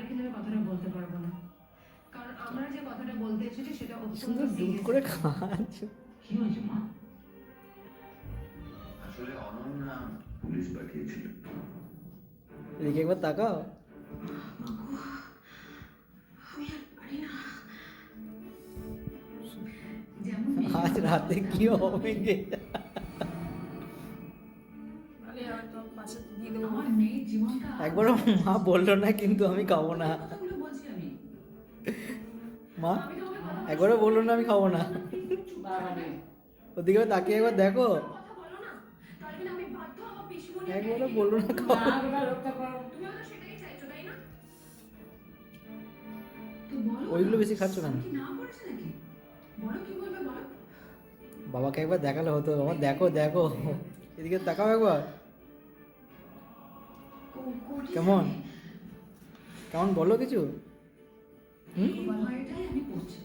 কিন্তু আমি কথাটা বলতে পারবো না, কারণ আমরা যে কথাটা বলতে এসেছি সেটা অত্যন্ত দুধ সিরিয়াস করে খাওয়াচ্ছ। কি হয়েছে মা? আসলে অনন্যা পুলিশ পাঠিয়েছিল। এদিকে একবার তাকাও। আমি আর পারি না। যেমন আজ রাতে কি হবে গে? আমার মেয়ের জীবনটা একবারও মা বললো না কিন্তু আমি খাবো না। কথাগুলো বলছি আমি। মা আমি তোমাকে কথা বলছি। একবারও বললো না আমি খাবো না। ওদিকে তাকিয়ে একবার দেখো। কথা বলো না, তাহলে কিন্তু আমি বাধ্য হব পিসিমণি একবারও বললো না খাবো না। তুমিও তো সেটাই চাইছো, তাই না? তো বলো ওইগুলো না। বেশি খাচ্ছ কেন? আমি কি না করেছে নাকি? বলো কি বলবে বলো। বাবাকে একবার দেখালে হতো। আমার দেখো দেখো, এদিকে তাকাও একবার। কেমন কেমন বলো কিছু? হুম? এই ভয়টাই আমি করছি।